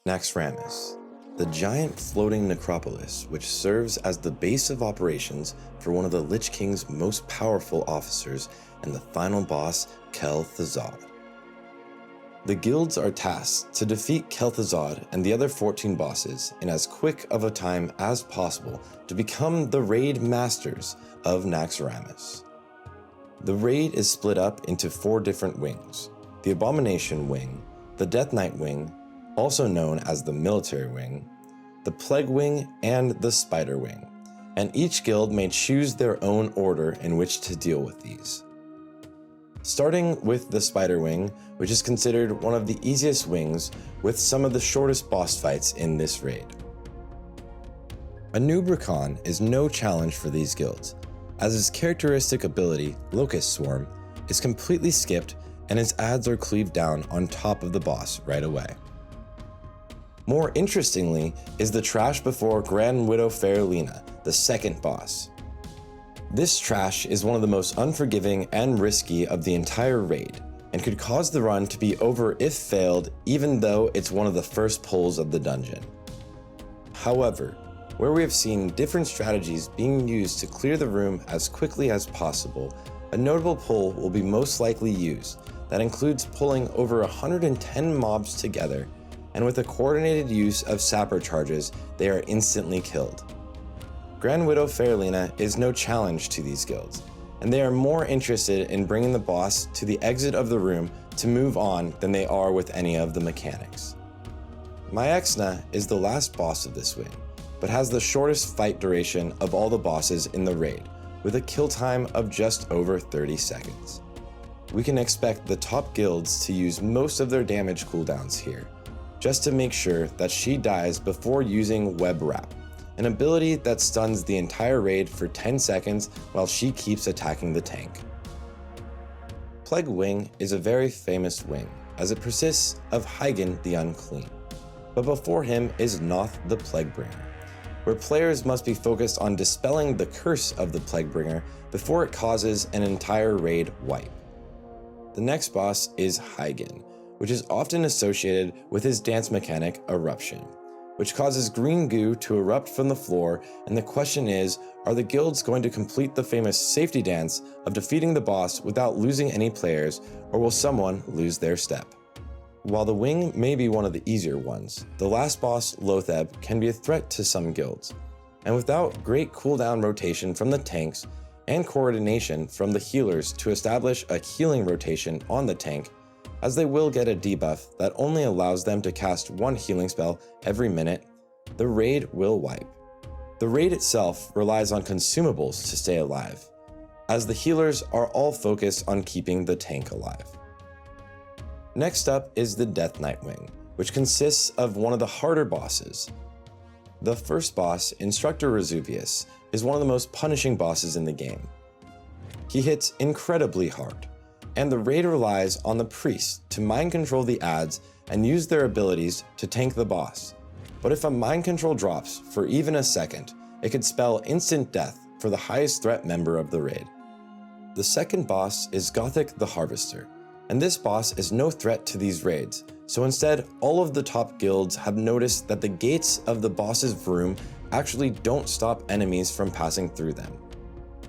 Naxxramas, the giant floating necropolis which serves as the base of operations for one of the Lich King's most powerful officers and the final boss, Kel'Thuzad. The guilds are tasked to defeat Kel'Thuzad and the other 14 bosses in as quick of a time as possible to become the raid masters of Naxxramas. The raid is split up into 4 different wings: the Abomination Wing, the Death Knight Wing, also known as the Military Wing, the Plague Wing, and the Spider Wing, and each guild may choose their own order in which to deal with these. Starting with the Spider Wing, which is considered one of the easiest wings with some of the shortest boss fights in this raid. A Noob Recon is no challenge for these guilds, as his characteristic ability, Locust Swarm, is completely skipped and his adds are cleaved down on top of the boss right away. More interestingly is the Trash before Grand Widow Fair Lena, the second boss. This Trash is one of the most unforgiving and risky of the entire raid, and could cause the run to be over if failed, even though it's one of the first pulls of the dungeon. However, where we have seen different strategies being used to clear the room as quickly as possible, a notable pull will be most likely used that includes pulling over 110 mobs together, and with a coordinated use of sapper charges, they are instantly killed. Grand Widow Fair Lena is no challenge to these guilds, and they are more interested in bringing the boss to the exit of the room to move on than they are with any of the mechanics. Naxxramas is the last boss of this wing, but has the shortest fight duration of all the bosses in the raid, with a kill time of just over 30 seconds. We can expect the top guilds to use most of their damage cooldowns here, just to make sure that she dies before using Web Wrap, an ability that stuns the entire raid for 10 seconds while she keeps attacking the tank. Plague Wing is a very famous wing, as it persists of Hygen the Unclean, but before him is Noth the Plaguebringer, where players must be focused on dispelling the curse of the Plaguebringer before it causes an entire raid wipe. The next boss is Hygen, which is often associated with his dance mechanic, Eruption, which causes green goo to erupt from the floor, and the question is, are the guilds going to complete the famous safety dance of defeating the boss without losing any players, or will someone lose their step? While the wing may be one of the easier ones, the last boss, Lotheb, can be a threat to some guilds, and without great cooldown rotation from the tanks and coordination from the healers to establish a healing rotation on the tank, as they will get a debuff that only allows them to cast 1 healing spell every minute, the raid will wipe. The raid itself relies on consumables to stay alive, as the healers are all focused on keeping the tank alive. Next up is the Death Knight Wing, which consists of one of the harder bosses. The first boss, Instructor Resuvius, is one of the most punishing bosses in the game. He hits incredibly hard, and the raid relies on the priests to mind control the adds and use their abilities to tank the boss. But if a mind control drops for even a second, it could spell instant death for the highest threat member of the raid. The second boss is Gothic the Harvester, and this boss is no threat to these raids, so instead all of the top guilds have noticed that the gates of the boss's room actually don't stop enemies from passing through them.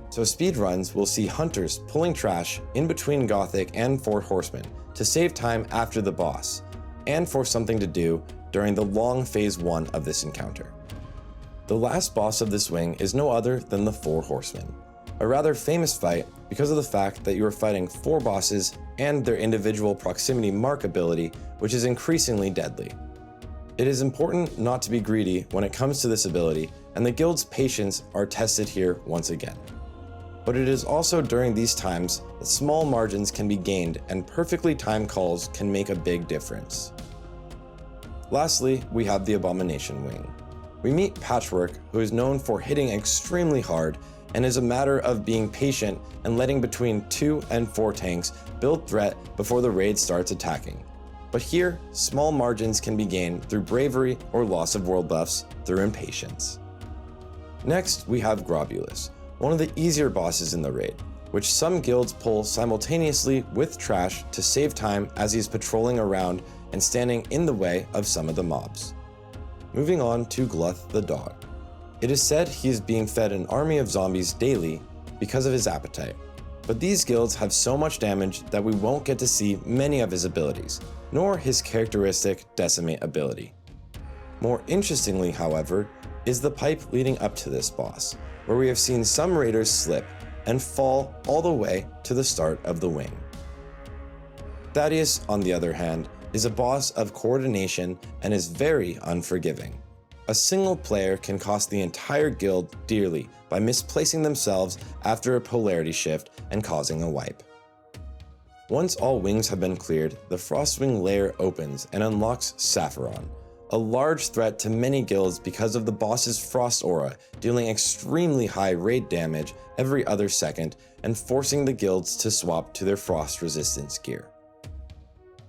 So speedruns will see hunters pulling trash in between Gothic and 4 horsemen to save time after the boss, and for something to do during the long phase 1 of this encounter. The last boss of this wing is no other than the 4 horsemen, a rather famous fight because of the fact that you are fighting 4 bosses and their individual proximity mark ability, which is increasingly deadly. It is important not to be greedy when it comes to this ability, and the guild's patience are tested here once again. But it is also during these times that small margins can be gained and perfectly timed calls can make a big difference. Lastly, we have the Abomination Wing. We meet Patchwork, who is known for hitting extremely hard, and is a matter of being patient and letting between 2 and 4 tanks build threat before the raid starts attacking. But here, small margins can be gained through bravery or loss of world buffs through impatience. Next, we have Grobulus, one of the easier bosses in the raid, which some guilds pull simultaneously with Trash to save time as he's patrolling around and standing in the way of some of the mobs. Moving on to Gluth the dog. It is said he is being fed an army of zombies daily because of his appetite, but these guilds have so much damage that we won't get to see many of his abilities, nor his characteristic Decimate ability. More interestingly, however, is the pipe leading up to this boss, where we have seen some raiders slip and fall all the way to the start of the wing. Thaddeus, on the other hand, is a boss of coordination and is very unforgiving. A single player can cost the entire guild dearly by misplacing themselves after a polarity shift and causing a wipe. Once all wings have been cleared, the Frostwing layer opens and unlocks Sapphiron, a large threat to many guilds because of the boss's frost aura, dealing extremely high raid damage every other second and forcing the guilds to swap to their frost resistance gear.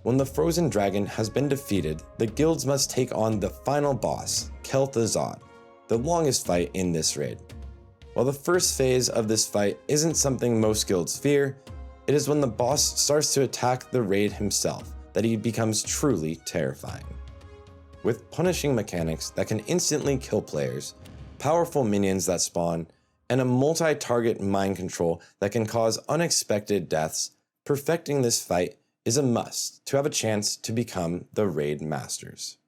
When the frozen dragon has been defeated, the guilds must take on the final boss, Kel'Thuzad, the longest fight in this raid. While the first phase of this fight isn't something most guilds fear, it is when the boss starts to attack the raid himself that he becomes truly terrifying. With punishing mechanics that can instantly kill players, powerful minions that spawn, and a multi-target mind control that can cause unexpected deaths, perfecting this fight is a must to have a chance to become the raid masters.